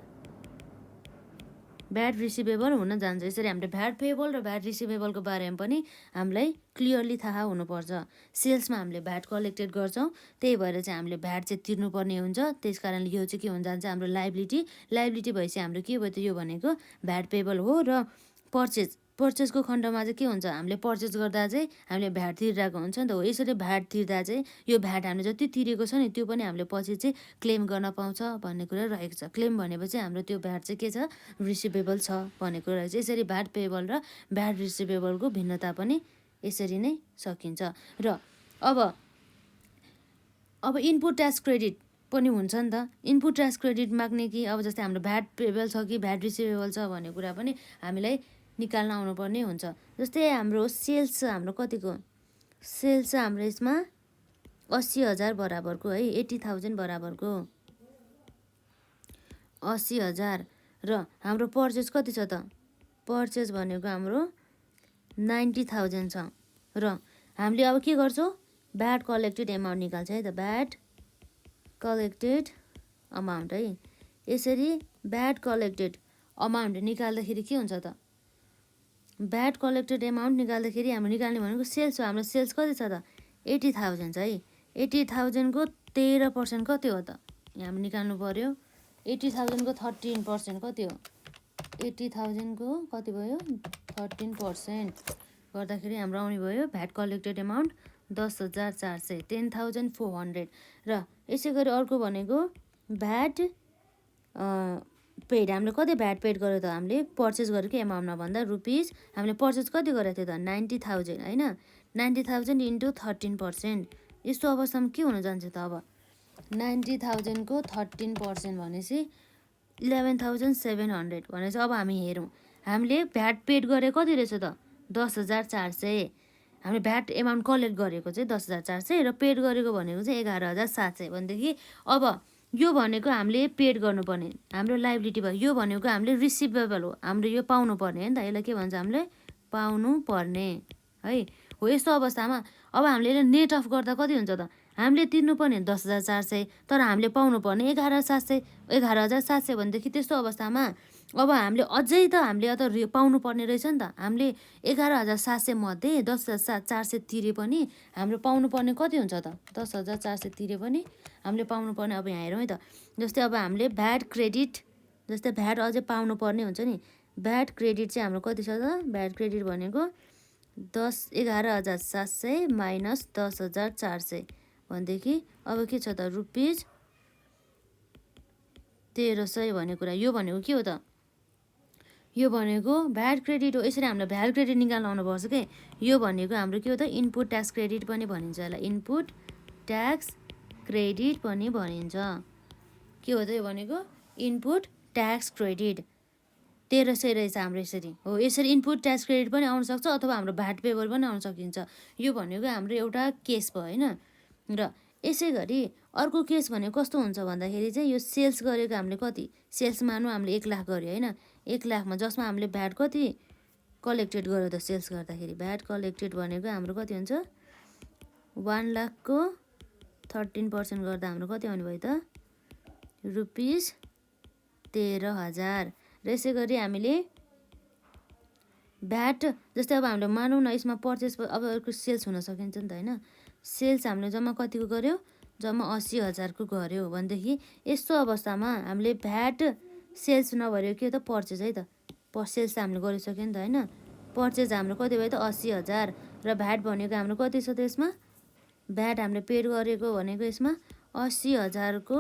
भ्याट रिसिभेबल हुन जान्छ। यसरी हामीले भ्याट पेएबल र भ्याट रिसिभेबलको बारेमा पनि हामीलाई क्लियरली थाहा हुनुपर्छ। सेल्समा हामीले भ्याट कलेक्टेड गर्छौँ, त्यही भएर चाहिँ हामीले भ्याट चाहिँ तिर्नुपर्ने हुन्छ। त्यस कारणले यो चाहिँ के हुन जान्छ, हाम्रो लाइबिलिटी भएपछि हाम्रो के भयो त, यो भनेको भ्याट पेएबल हो। र पर्चेसको खण्डमा चाहिँ के हुन्छ, हामीले पर्चेस गर्दा चाहिँ हामीले भ्याट तिरिरहेको हुन्छ नि त हो। यसरी भ्याट तिर्दा चाहिँ यो भ्याट हामीले जति तिरेको छ नि त्यो पनि हामीले पछि चाहिँ क्लेम गर्न पाउँछ भन्ने कुरा रहेको छ। क्लेम भनेपछि हाम्रो त्यो भ्याट चाहिँ के छ, रिसिभेबल छ भन्ने कुरा रहेको छ। यसरी भ्याट पेएबल र भ्याट रिसिभेबलको भिन्नता पनि यसरी नै सकिन्छ। र अब इनपुट ट्याक्स क्रेडिट पनि हुन्छ नि त, इनपुट ट्याक्स क्रेडिट माग्ने कि अब जस्तै हाम्रो भ्याट पेएबल छ कि भ्याट रिसिभेबल छ भन्ने कुरा पनि हामीलाई निकाल्न आउनुपर्ने हुन्छ। जस्तै हाम्रो सेल्स छ, हाम्रो कतिको सेल्स छ हाम्रो यसमा 80,000 बराबरको है, 80,000 बराबरको 80,000। र हाम्रो पर्चेस कति छ त, पर्चेस भनेको हाम्रो 90,000 छ। र हामीले अब के गर्छौँ, भ्याट कलेक्टेड एमाउन्ट निकाल्छ है त, भ्याट कलेक्टेड अमाउन्ट है। यसरी भ्याट कलेक्टेड अमाउन्ट निकाल्दाखेरि के हुन्छ त, भ्याट कलेक्टेड एमाउन्ट निकाल्दाखेरि हाम्रो निकाल्ने भनेको सेल्स हो। हाम्रो सेल्स कति छ त, 80,000 छ है। 80,000 को 13% कति हो त, यहाँ हामी निकाल्नु पर्यो। 80,000 को 13% कति हो, 80,000 को कति भयो 13% गर्दाखेरि हाम्रो आउने भयो भ्याट कलेक्टेड एमाउन्ट 10,400, 10,400। र यसै गरी अर्को भनेको भ्याट पेड, हामीले कति भ्याट पेड गर्यो त, हामीले पर्चेस गरेको एमाउन्टमा भन्दा हामीले पर्चेस कति गरेको थियो त, 90,000 होइन, 90,000 इन्टु 13%। यस्तो अवस्थामा के हुन जान्छ त, अब 90,000 को 13% भनेपछि 11,700 भनेपछि अब हामी हेरौँ हामीले भ्याट पेड गरे कति रहेछ त 10,400। हामीले भ्याट एमाउन्ट कलेक्ट गरेको चाहिँ 10,400 र पेड गरेको भनेको चाहिँ 11,700 भनेदेखि अब यो भनेको हामीले पेड गर्नुपर्ने हाम्रो लाइबिलिटी भयो। यो भनेको हामीले रिसिभेबल हो, हाम्रो यो पाउनु पर्ने हो नि त। यसलाई के भन्छ हामीले पाउनु पर्ने है हो। यस्तो अवस्थामा अब हामीले यसलाई नेट अफ गर्दा कति हुन्छ त हामीले तिर्नुपर्ने 10,400 तर हामीले पाउनुपर्ने 11,700 भनेदेखि त्यस्तो अवस्थामा अब हामीले अझै त हामीले त पाउनुपर्ने रहेछ नि त। हामीले 11,700 मध्ये 10,400 तिरे पनि हाम्रो पाउनुपर्ने कति हुन्छ त 10,400 तिरे पनि हामीले पाउनुपर्ने। अब यहाँ हेरौँ है त, जस्तै अब हामीले भ्याट क्रेडिट, जस्तै भ्याट अझै पाउनुपर्ने हुन्छ नि। भ्याट क्रेडिट चाहिँ हाम्रो कति छ त, भ्याट क्रेडिट भनेको 11,700 माइनस 10,400 भनेदेखि अब के छ त रुपिज 1,300 भन्ने कुरा। यो भनेको के हो त, यो भनेको भ्याट क्रेडिट हो। यसरी हामीले भ्याट क्रेडिट निकाल्न आउनुपर्छ के। यो भनेको हाम्रो के हो त इनपुट ट्याक्स क्रेडिट पनि भनिन्छ यसलाई, इनपुट ट्याक्स क्रेडिट पनि भनिन्छ। के हो त यो भनेको इनपुट ट्याक्स क्रेडिट 1,300 रहेछ हाम्रो। यसरी हो, यसरी इनपुट ट्याक्स क्रेडिट पनि आउन सक्छ अथवा हाम्रो भ्याट पेबल पनि आउन सकिन्छ। यो भनेको हाम्रो एउटा केस भयो होइन। र यसै गरी अर्को केस भनेको कस्तो हुन्छ भन्दाखेरि चाहिँ यो सेल्स गरेको हामीले कति सेल्स मानौँ हामीले 1 लाख गऱ्यो होइन। 1 लाखमा जसमा हामीले भ्याट कति कलेक्टेड गर्यो त सेल्स गर्दाखेरि, भ्याट कलेक्टेड भनेको हाम्रो कति हुन्छ 1 लाखको 13% गर्दा हाम्रो कति आउने भयो त रुपिज 13,000। र यसै गरी हामीले भ्याट जस्तै अब हामीले मानौँ न यसमा पर्चेस अब अर्को सेल्स हुन सकिन्छ नि त होइन। सेल्स हामीले जम्मा कतिको गऱ्यो, जम्मा 80,000को गऱ्यो भनेदेखि यस्तो अवस्थामा हामीले भ्याट सेल्स नभएर के हो त पर्चेज है त। सेल्स त हामीले गरिसक्यो नि त होइन। पर्चेज हाम्रो कति भयो त 80,000 र भ्याट भनेको हाम्रो कति छ त यसमा, भ्याट हामीले पेड गरेको भनेको यसमा 80,000को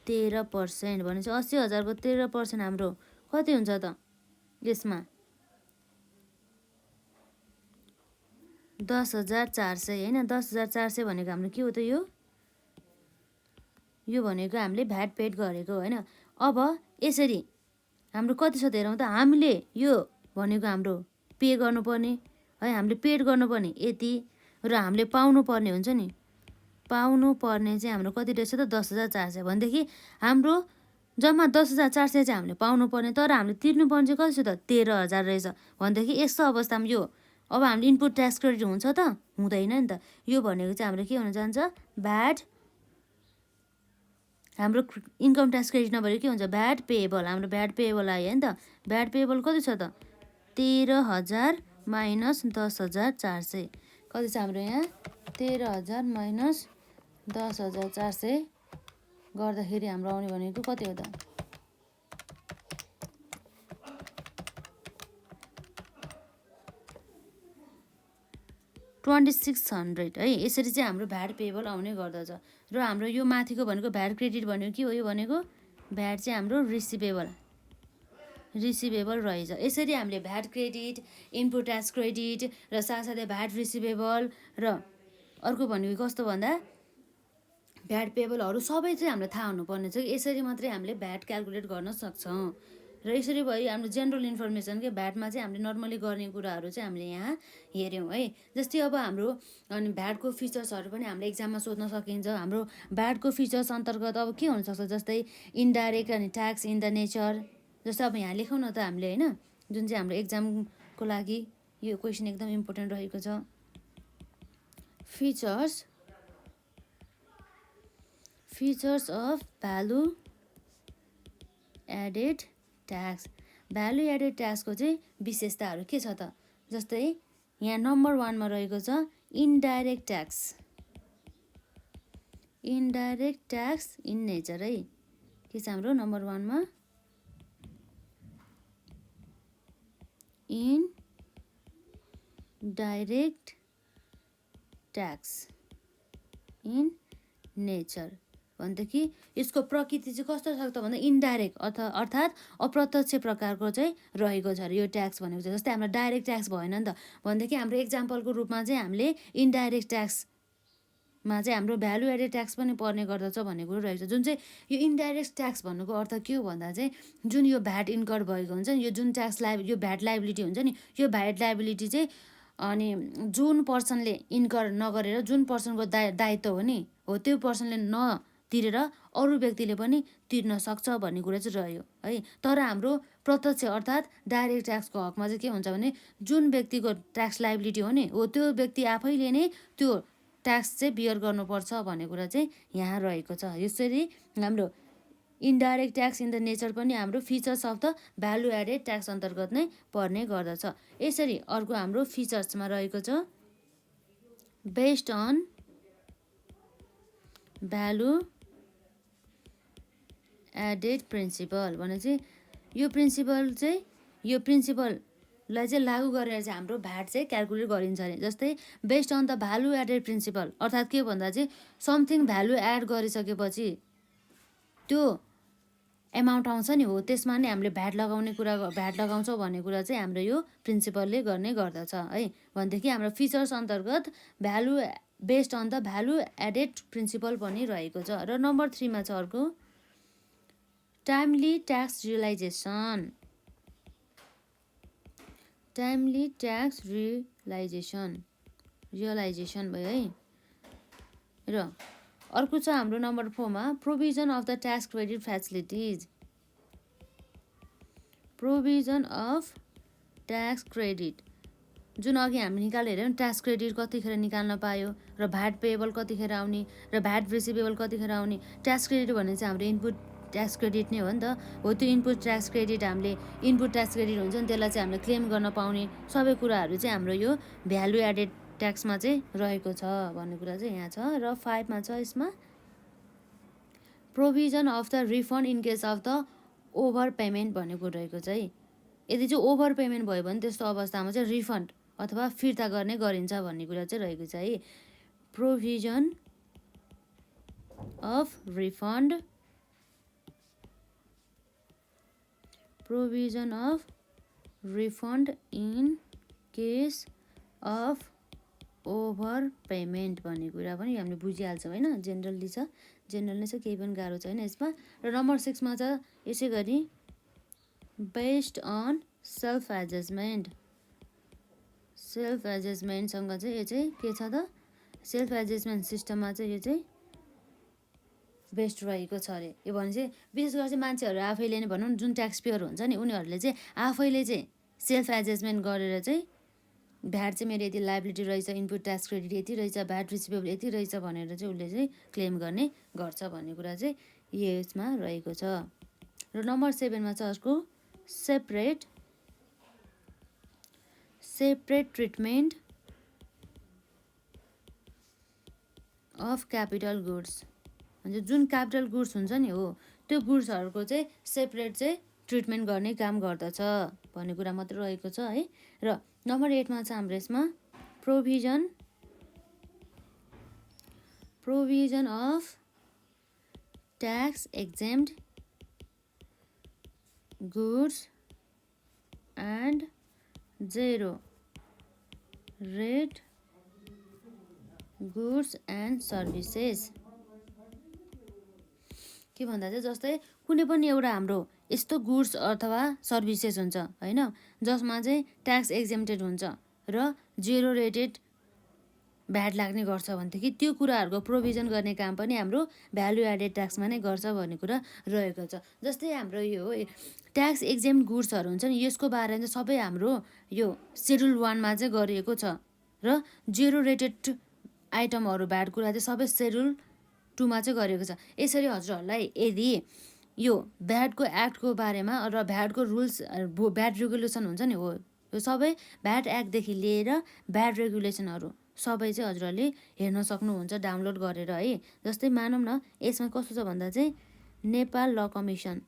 13% भनेपछि 80,000को 13% हाम्रो कति हुन्छ त यसमा 10,400 होइन। 10,400 भनेको हाम्रो के हो त यो भनेको हामीले भ्याट पेड गरेको होइन। अब यसरी हाम्रो कति छ त हेरौँ त, हामीले यो भनेको हाम्रो पे गर्नुपर्ने है, हामीले पेड गर्नुपर्ने यति र हामीले पाउनुपर्ने हुन्छ नि, पाउनुपर्ने चाहिँ हाम्रो कति रहेछ त 10,400 भनेदेखि हाम्रो जम्मा 10,400 चाहिँ हामीले पाउनुपर्ने तर हामीले तिर्नुपर्ने चाहिँ कति छ त 13,000 रहेछ भनेदेखि यस्तो अवस्थामा यो अब हामीले इनपुट ट्याक्स क्रेडिट हुन्छ त हुँदैन नि त। यो भनेको चाहिँ हाम्रो के हुन जान्छ भ्याट, हाम्रो इन्कम ट्याक्स क्रेडिट नभएर के हुन्छ भ्याट पेएबल। हाम्रो भ्याट पेएबल आयो नि त। भ्याट पेएबल कति छ त 13,000 माइनस 10,400 कति छ हाम्रो यहाँ 13,000 माइनस 10,400 गर्दाखेरि हाम्रो आउने भनेको कति हो त 2,600 है। यसरी चाहिँ हाम्रो भ्याट पेएबल आउने गर्दछ। र हाम्रो यो माथिको भनेको भ्याट क्रेडिट भनेको के हो, यो भनेको भ्याट चाहिँ हाम्रो रिसिभेबल रहेछ। यसरी हामीले VAT credit, input tax credit र साथसाथै भ्याट रिसिभेबल र अर्को भनेको कस्तो भन्दा भ्याट पेएबलहरू सबै चाहिँ हामीलाई थाहा हुनुपर्ने छ। यसरी मात्रै हामीले भ्याट क्यालकुलेट गर्न सक्छौँ। र यसरी भयो हाम्रो जेनरल इन्फर्मेसन के भ्याटमा चाहिँ हामीले नर्मली गर्ने कुराहरू चाहिँ हामीले यहाँ हेऱ्यौँ है। जस्तै अब हाम्रो अनि भ्याटको फिचर्सहरू पनि हामीले एक्जाममा सोध्न सकिन्छ। हाम्रो भ्याटको फिचर्स अन्तर्गत अब के हुनसक्छ जस्तै इन्डाइरेक्ट अनि ट्याक्स इन द नेचर। जस्तै अब यहाँ लेखौँ न त हामीले होइन, जुन चाहिँ हाम्रो एक्जामको लागि यो क्वेसन एकदम इम्पोर्टेन्ट रहेको छ। Features of value added tax. Value added ट्याक्सको चाहिँ विशेषताहरू के छ त, जस्तै यहाँ नम्बर 1 मा रहेको छ indirect tax. Indirect tax in nature है, के छ हाम्रो नम्बर 1 मा इन्डाइरेक्ट ट्याक्स इन नेचर भनेदेखि यसको प्रकृति चाहिँ कस्तो छ त भन्दा इन्डाइरेक्ट अर्थात् अप्रत्यक्ष प्रकारको चाहिँ रहेको छ यो ट्याक्स भनेको चाहिँ। जस्तै हाम्रो डाइरेक्ट ट्याक्स भएन नि त भनेदेखि हाम्रो एक्जाम्पलको रूपमा चाहिँ हामीले इन्डाइरेक्ट ट्याक्स चाहिँ हाम्रो भ्यालु एडेड ट्याक्स पनि पर्ने गर्दछ भन्ने कुरो रहेको छ। जुन चाहिँ यो इन्डाइरेक्ट ट्याक्स भन्नुको अर्थ के हो भन्दा चाहिँ जुन यो भ्याट इन्कर भएको हुन्छ नि, यो जुन ट्याक्स यो भ्याट लाइबिलिटी हुन्छ नि, यो भ्याट लाइबिलिटी चाहिँ अनि जुन पर्सनले इन्कर नगरेर जुन पर्सनको दायित्व हो नि, हो त्यो पर्सनले नतिरेर अरू व्यक्तिले पनि तिर्न सक्छ भन्ने कुरा चाहिँ रह्यो है। तर हाम्रो प्रत्यक्ष अर्थात् डाइरेक्ट ट्याक्सको हकमा चाहिँ के हुन्छ भने जुन व्यक्तिको ट्याक्स लाइबिलिटी हो नि, हो त्यो व्यक्ति आफैले नै त्यो ट्याक्स चाहिँ बियर गर्नुपर्छ भन्ने कुरा चाहिँ यहाँ रहेको छ। यसरी हाम्रो indirect tax in the nature पनि हाम्रो features of the value added tax अन्तर्गत नै पर्ने गर्दछ। यसरी अर्को हाम्रो फिचर्समा रहेको छ based on value added principle भने चाहिँ यो प्रिन्सिपललाई चाहिँ लागू गरेर चाहिँ हाम्रो भ्याट चाहिँ क्यालकुलेट गरिन्छ अरे। जस्तै based on the value added principle अर्थात् के भन्दा चाहिँ समथिङ भ्यालु एड गरिसकेपछि त्यो एमाउन्ट आउँछ नि, हो त्यसमा नै हामीले भ्याट लगाउँछौँ भन्ने कुरा चाहिँ हाम्रो यो प्रिन्सिपलले गर्ने गर्दछ है। भनेदेखि हाम्रो फिचर्स अन्तर्गत value based on the value added principle पनि रहेको छ। र नम्बर 3 मा छ अर्को timely tax realisation. Timely tax realisation भयो है। र अर्को छ हाम्रो नम्बर 4 मा provision of the tax credit facilities. Provision of tax credit जुन अघि हामी निकालेर ट्याक्स क्रेडिट कतिखेर निकाल्न पायो र भ्याट पेएबल कतिखेर आउने र भ्याट रिसिभेबल कतिखेर आउने। ट्याक्स क्रेडिट भने चाहिँ हाम्रो इनपुट ट्याक्स क्रेडिट नै हो नि त, हो त्यो इनपुट ट्याक्स क्रेडिट हामीले इनपुट ट्याक्स क्रेडिट हुन्छ नि, त्यसलाई चाहिँ हामीले क्लेम गर्न पाउने सबै कुराहरू चाहिँ हाम्रो यो भ्यालु एडेड ट्याक्समा चाहिँ रहेको छ भन्ने कुरा चाहिँ यहाँ छ। र 5 मा छ यसमा provision of the refund in case of the over payment भन्ने कुरो रहेको छ है। यदि चाहिँ ओभर पेमेन्ट भयो भने त्यस्तो अवस्थामा चाहिँ रिफन्ड अथवा फिर्ता गर्ने गरिन्छ भन्ने कुरा चाहिँ रहेको छ है। Provision of refund in case of over payment भन्ने कुरा पनि हामीले बुझिहाल्छौँ होइन। जेनरली छ, जेनरल नै छ, केही पनि गाह्रो छैन यसमा। र नम्बर 6 मा छ यसै गरी बेस्ड अन सेल्फ एडजस्टमेन्ट। सेल्फ एडजस्टमेन्टसँग चाहिँ यो चाहिँ के छ त, सेल्फ एडजस्टमेन्ट सिस्टममा चाहिँ यो चाहिँ बेस्ट रहेको छ अरे। यो भने चाहिँ विशेष गरेर चाहिँ मान्छेहरू आफैले नै भनौँ जुन ट्याक्स पेयर हुन्छ नि, उनीहरूले चाहिँ आफैले चाहिँ सेल्फ एडजस्टमेन्ट गरेर चाहिँ भ्याट चाहिँ मेरो यति लाइबिलिटी रहेछ, इनपुट ट्याक्स क्रेडिट यति रहेछ, भ्याट रिसिभेबल यति रहेछ भनेर चाहिँ उसले चाहिँ क्लेम गर्ने गर्छ भन्ने कुरा चाहिँ यसमा रहेको छ। र नम्बर 7 मा छ अर्को separate treatment of capital goods. म्हणजे जुन क्यापिटल गुड्स हुन्छ नि, हो त्यो गुड्सहरूको चाहिँ सेपरेट चाहिँ ट्रिटमेन्ट गर्ने काम गर्दछ भन्ने कुरा मात्र रहेको छ है। र नम्बर 8 मा छ हाम्रो यसमा provision of tax exempt goods and zero rate goods and services. के भन्दा चाहिँ जस्तै कुनै पनि एउटा हाम्रो यस्तो गुड्स अथवा सर्भिसेस हुन्छ होइन जसमा चाहिँ ट्याक्स एक्जेम्प्टेड हुन्छ र जेरो रेटेड भ्याट लाग्ने गर्छ भनेदेखि त्यो कुराहरूको प्रोभिजन गर्ने काम पनि हाम्रो भ्यालु एडेड ट्याक्समा नै गर्छ भन्ने कुरा रहेको छ। जस्तै हाम्रो यो ट्याक्स एक्जेम्प्ट गुड्सहरू हुन्छ नि, यसको बारेमा चाहिँ सबै हाम्रो यो सेड्युल 1 मा चाहिँ गरिएको छ र जेरो रेटेड आइटमहरू भ्याट कुरा चाहिँ सबै सेड्युल 2 मा चाहिँ गरिएको छ। यसरी हजुरहरूलाई यदि यो भ्याटको एक्टको बारेमा र भ्याटको रुल्स भ्याट रेगुलेसन हुन्छ नि, हो यो सबै भ्याट एक्टदेखि लिएर भ्याट रेगुलेसनहरू सबै चाहिँ हजुरहरूले हेर्न सक्नुहुन्छ डाउनलोड गरेर है। जस्तै मानौँ न यसमा कस्तो छ भन्दा चाहिँ नेपाल ल कमिसन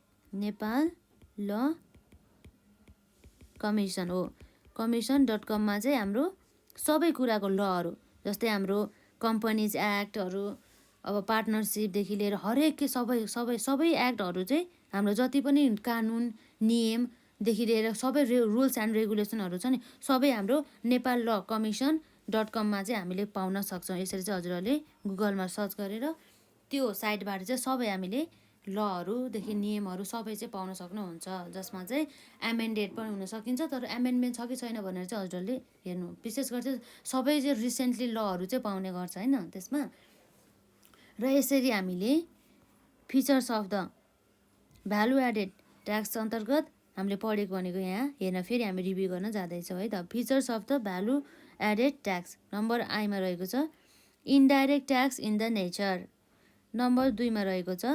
हो commission.com मा चाहिँ हाम्रो सबै कुराको लहरू जस्तै हाम्रो कम्पनीज एक्टहरू अब पार्टनरसिपदेखि लिएर हरेक के सबै एक्टहरू चाहिँ हाम्रो जति पनि कानुन नियमदेखि लिएर सबै रुल्स एन्ड रेगुलेसनहरू छ नि, सबै हाम्रो नेपाल ल कमिसन .com चाहिँ हामीले पाउन सक्छौँ। यसरी चाहिँ हजुरहरूले गुगलमा सर्च गरेर त्यो साइटबाट चाहिँ सबै हामीले लहरूदेखि नियमहरू सबै चाहिँ पाउन सक्नुहुन्छ, जसमा चाहिँ एमेन्डेड पनि हुन सकिन्छ। तर एमेन्डमेन्ट छ कि छैन भनेर चाहिँ हजुरहरूले हेर्नु, विशेष गरी चाहिँ सबै चाहिँ रिसेन्टली लहरू चाहिँ पाउने गर्छ होइन त्यसमा। र यसरी हामीले features of the value added tax अन्तर्गत हामीले पढेको भनेको यहाँ हेर्न फेरि हामी रिभ्यू गर्न जाँदैछौँ है त। Features of the value added tax number आईमा रहेको छ indirect tax in the nature, number 2मा रहेको छ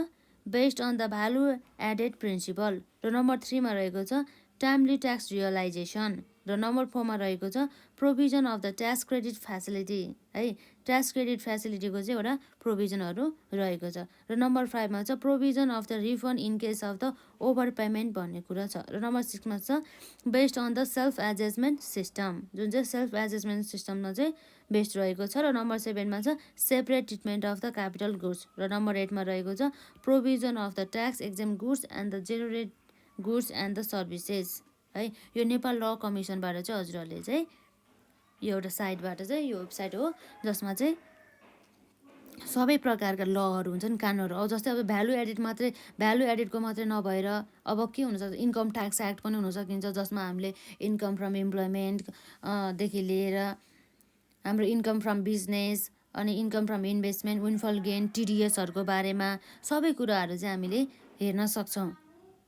based on the value added principle, र नम्बर 3मा रहेको छ टाइमली ट्याक्स रियलाइजेसन, र नम्बर 4मा रहेको छ provision of the tax credit facility है। ट्याक्स क्रेडिट फेसिलिटीको चाहिँ एउटा प्रोभिजनहरू रहेको छ। र नम्बर 5मा छ provision of the refund in case of the over payment भन्ने कुरा छ। र नम्बर 6मा छ based on the self adjustment system, जुन चाहिँ सेल्फ एडजस्टमेन्ट सिस्टममा चाहिँ बेस्ड रहेको छ। र नम्बर 7मा छ separate treatment of the capital goods, र नम्बर 8मा रहेको छ provision of the tax exempt goods and the generate goods and the services है। यो नेपाल ल कमिसनबाट चाहिँ हजुरहरूले चाहिँ यो एउटा साइटबाट चाहिँ यो वेबसाइट हो जसमा चाहिँ सबै प्रकारका लहरू हुन्छन्, कानुनहरू। अब जस्तै अब भ्यालु एडेडको मात्रै नभएर अब के हुनसक्छ इन्कम ट्याक्स एक्ट पनि हुन सकिन्छ, जसमा हामीले इन्कम फ्रम इम्प्लोइमेन्ट देखि लिएर हाम्रो इन्कम फ्रम बिजनेस अनि इन्कम फ्रम इन्भेस्टमेन्ट, विन्डफल गेन, टिडिएसहरूको बारेमा सबै कुराहरू चाहिँ हामीले हेर्न सक्छौँ।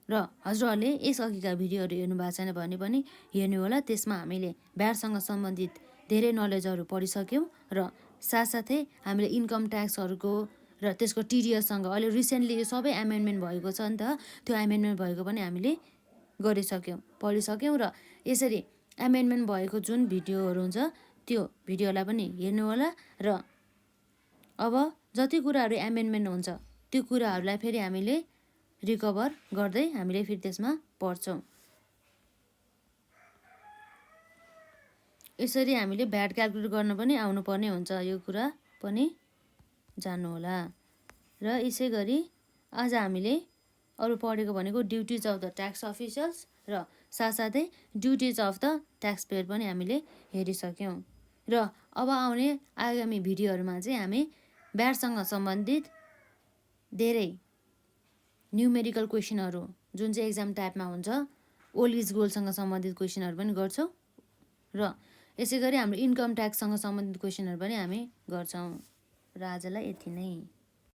र हजुरहरूले यसअघिका भिडियोहरू हेर्नु भएको छैन भने पनि हेर्नु होला, त्यसमा हामीले भ्याटसँग सम्बन्धित धेरै नलेजहरू पढिसक्यौँ। र साथसाथै हामीले इन्कम ट्याक्सहरूको र त्यसको टिडिएससँग अहिले रिसेन्टली यो सबै एमेन्डमेन्ट भएको छ नि त, त्यो एमेन्डमेन्ट भएको पनि हामीले पढिसक्यौँ। र यसरी एमेन्डमेन्ट भएको जुन भिडियोहरू हुन्छ त्यो भिडियोलाई पनि हेर्नु होला। र अब जति कुराहरू एमेन्डमेन्ट हुन्छ त्यो कुराहरूलाई फेरि हामीले रिकभर गर्दै हामीले फेरि त्यसमा पढ्छौँ। यसरी हामीले भ्याट क्यालकुलेट गर्न पनि आउनुपर्ने हुन्छ, यो कुरा पनि जान्नुहोला। र यसै गरी आज हामीले अरू पढेको भनेको duties of the tax officials र साथसाथै duties of the tax pair पनि हामीले हेरिसक्यौँ। र अब आउने आगामी भिडियोहरूमा चाहिँ हामी भ्याटसँग सम्बन्धित धेरै न्युमेरिकल क्वेसनहरू जुन चाहिँ एक्जाम टाइपमा हुन्छ, ओल्ड इज गोल्डसँग सम्बन्धित क्वेसनहरू पनि गर्छौँ। र यसै गरी हाम्रो इन्कम ट्याक्ससँग सम्बन्धित क्वेसनहरू पनि हामी गर्छौँ। र आजलाई यति नै।